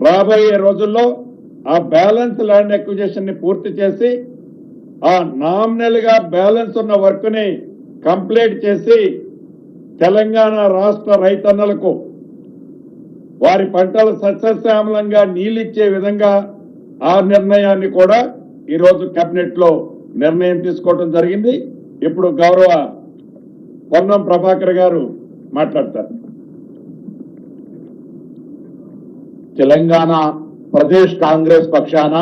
రాబోయే రోజుల్లో ఆ బ్యాలెన్స్ ల్యాండ్ అక్విజిషన్ ని పూర్తి చేసి ఆ నామినల్ గా బ్యాలెన్స్ ఉన్న వర్క్ ని కంప్లీట్ చేసి తెలంగాణ రాష్ట్ర రైతన్నలకు వారి పంటలు సస్యశ్యామలంగా నీళ్లిచ్చే విధంగా ఆ నిర్ణయాన్ని కూడా ఈరోజు కేబినెట్ లో నిర్ణయం తీసుకోవడం జరిగింది. ఇప్పుడు గౌరవ పొన్నం ప్రభాకర్ గారు మాట్లాడతారు. తెలంగాణ ప్రదేశ్ కాంగ్రెస్ పక్షాన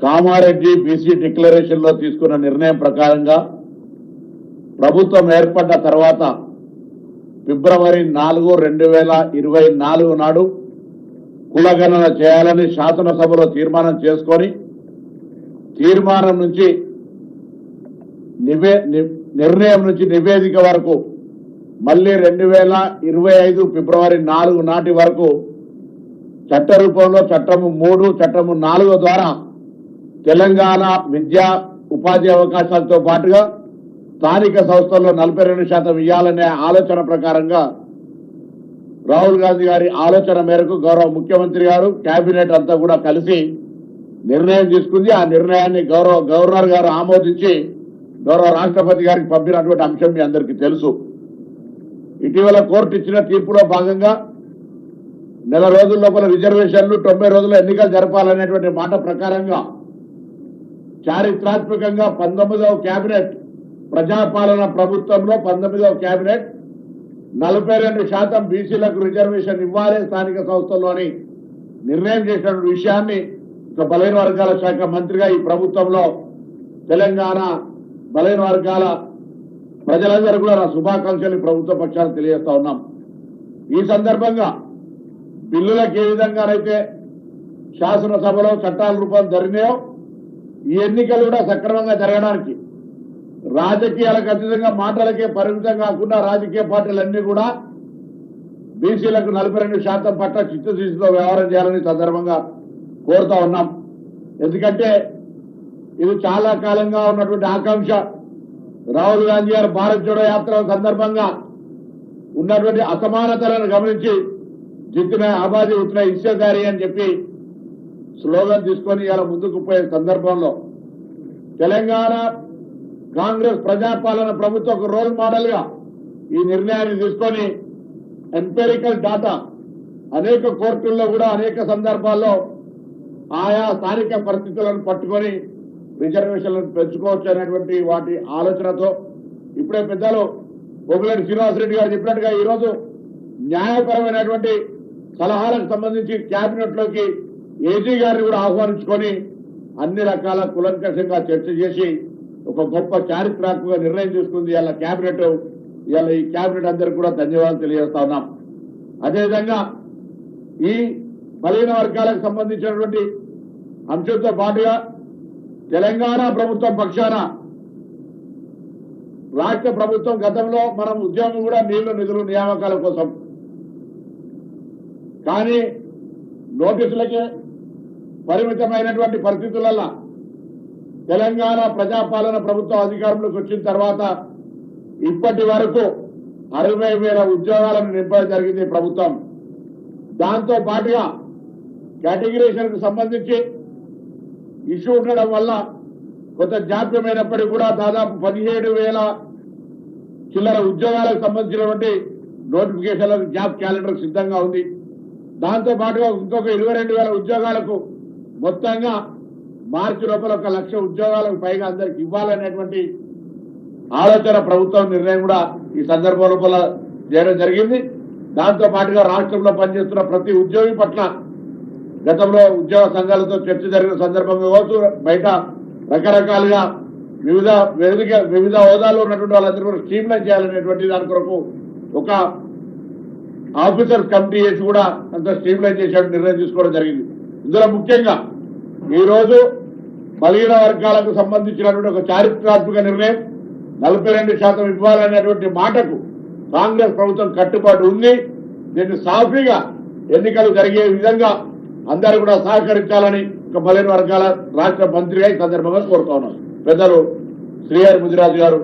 కామారెడ్డి బీసీ డిక్లరేషన్ లో తీసుకున్న నిర్ణయం ప్రకారంగా ప్రభుత్వం ఏర్పడ్డ తర్వాత ఫిబ్రవరి 4, 2024 నాడు కులగణన చేయాలని శాసనసభలో తీర్మానం చేసుకొని తీర్మానం నుంచి నిర్ణయం నుంచి నివేదిక వరకు మళ్ళీ 2025 ఫిబ్రవరి 4 నాటి వరకు చట్ట రూపంలో చట్టము 3, చట్టము 4 ద్వారా తెలంగాణ విద్యా ఉపాధి అవకాశాలతో పాటుగా స్థానిక సంస్థల్లో 42% ఇవ్వాలనే ఆలోచన ప్రకారంగా రాహుల్ గాంధీ గారి ఆలోచన మేరకు గౌరవ ముఖ్యమంత్రి గారు కేబినెట్ అంతా కూడా కలిసి నిర్ణయం తీసుకుంది. ఆ నిర్ణయాన్ని గౌరవ గవర్నర్ గారు ఆమోదించి గౌరవ రాష్ట్రపతి గారికి పంపినటువంటి అంశం మీ అందరికీ తెలుసు. ఇటీవల కోర్టు ఇచ్చిన తీర్పులో భాగంగా 1 రోజుల లోపల రిజర్వేషన్లు 90 రోజుల్లో ఎన్నికలు జరపాలనేటువంటి మాట ప్రకారంగా చారిత్రాత్మకంగా 19వ కేబినెట్ ప్రజాపాలన ప్రభుత్వంలో 19వ కేబినెట్ 42% బీసీలకు రిజర్వేషన్ ఇవ్వాలి స్థానిక సంస్థల్లోని నిర్ణయం చేసిన విషయాన్ని బలహీన వర్గాల శాఖ మంత్రిగా ఈ ప్రభుత్వంలో తెలంగాణ బలహీన వర్గాల ప్రజలందరూ కూడా నా శుభాకాంక్షలు ప్రభుత్వ పక్షాలు తెలియజేస్తా ఉన్నాం. ఈ సందర్భంగా బిల్లులకు ఏ విధంగానైతే శాసనసభలో చట్టాల రూపం జరిగినాయో ఈ ఎన్నికలు కూడా సక్రమంగా జరగడానికి రాజకీయాలకు అతీతంగా మాటలకే పరిమితం కాకుండా రాజకీయ పార్టీలన్నీ కూడా బీసీలకు 42% పట్ల చిత్తశుద్ధితో వ్యవహారం చేయాలని సందర్భంగా కోరుతా ఉన్నాం. ఎందుకంటే ఇది చాలా కాలంగా ఉన్నటువంటి ఆకాంక్ష. రాహుల్ గాంధీ గారు భారత్ జోడో యాత్ర సందర్భంగా ఉన్నటువంటి అసమానతలను గమనించి జిత్తున ఆబాది ఉత్తున ఇచ్చేదారి అని చెప్పి స్లోగన్ తీసుకొని ఇలా ముందుకు పోయే సందర్భంలో తెలంగాణ కాంగ్రెస్ ప్రజాపాలన ప్రభుత్వం ఒక రోల్ మోడల్ గా ఈ నిర్ణయాన్ని తీసుకొని ఎంపెరికల్ డాటా అనేక కోర్టుల్లో కూడా అనేక సందర్భాల్లో ఆయా స్థానిక పరిస్థితులను పట్టుకొని రిజర్వేషన్లను పెంచుకోవచ్చు అనేటువంటి వాటి ఆలోచనతో ఇప్పుడే పెద్దలు పొంగులేటి శ్రీనివాసరెడ్డి గారు చెప్పినట్టుగా ఈరోజు న్యాయపరమైనటువంటి సలహాలకు సంబంధించి కేబినెట్ లోకి ఏజీ గారిని కూడా ఆహ్వానించుకొని అన్ని రకాల కులంకషంగా చర్చ చేసి ఒక గొప్ప చారిత్రాత్మక నిర్ణయం తీసుకుంది ఇవాళ కేబినెట్. ఇవాళ ఈ కేబినెట్ అందరికీ కూడా ధన్యవాదాలు తెలియజేస్తా ఉన్నాం. అదేవిధంగా ఈ బలహీన వర్గాలకు సంబంధించినటువంటి అంశంతో పాటుగా తెలంగాణ ప్రభుత్వం పక్షాన రాష్ట్ర ప్రభుత్వం గతంలో మనం ఉద్యమం కూడా నీళ్లు నిధులు నియామకాల కోసం కానీ నోటీసులకే పరిమితమైనటువంటి పరిస్థితులలో తెలంగాణ ప్రజాపాలన ప్రభుత్వం అధికారంలోకి వచ్చిన తర్వాత ఇప్పటి వరకు 60,000 ఉద్యోగాలను నింపడం జరిగింది ప్రభుత్వం. దాంతో పాటుగా కేటగిరీషన్ కు సంబంధించి ఇష్యూ ఉండడం వల్ల కొంత జాప్యమైనప్పటికీ కూడా దాదాపు 17,000 చిల్లర ఉద్యోగాలకు సంబంధించినటువంటి నోటిఫికేషన్లకు జాబ్ క్యాలెండర్ సిద్ధంగా ఉంది. దాంతో పాటుగా ఇంకొక 22,000 ఉద్యోగాలకు మొత్తంగా మార్చి లోపల 1,00,000 ఉద్యోగాలకు పైగా అందరికి ఇవ్వాలనేటువంటి ఆలోచన ప్రభుత్వం నిర్ణయం కూడా ఈ సందర్భం లోపల చేయడం జరిగింది. దాంతో పాటుగా రాష్ట్రంలో పనిచేస్తున్న ప్రతి ఉద్యోగి పట్ల గతంలో ఉద్యోగ సంఘాలతో చర్చ జరిగిన సందర్భంగా కావచ్చు బయట రకరకాలుగా వివిధ హోదాలో ఉన్నటువంటి వాళ్ళందరూ కూడా స్ట్రీమ్లైన్ చేయాలనేటువంటి దాని కొరకు ఒక ఆఫీసర్స్ కమిటీ చేసి కూడా అంత స్ట్రీమ్లైన్ చేసే నిర్ణయం తీసుకోవడం జరిగింది. ఇందులో ముఖ్యంగా ఈ రోజు బలహీన వర్గాలకు సంబంధించినటువంటి ఒక చారిత్రాత్మక నిర్ణయం 42% ఇవ్వాలనేటువంటి మాటకు కాంగ్రెస్ ప్రభుత్వం కట్టుబాటు ఉంది. దీన్ని సాఫీగా ఎన్నికలు జరిగే విధంగా అందరూ కూడా సహకరించాలని ఒక బలహీన వర్గాల రాష్ట్ర మంత్రిగా ఈ సందర్భంగా కోరుతా ఉన్నారు. పెద్దలు శ్రీహరి ముదిరాజు గారు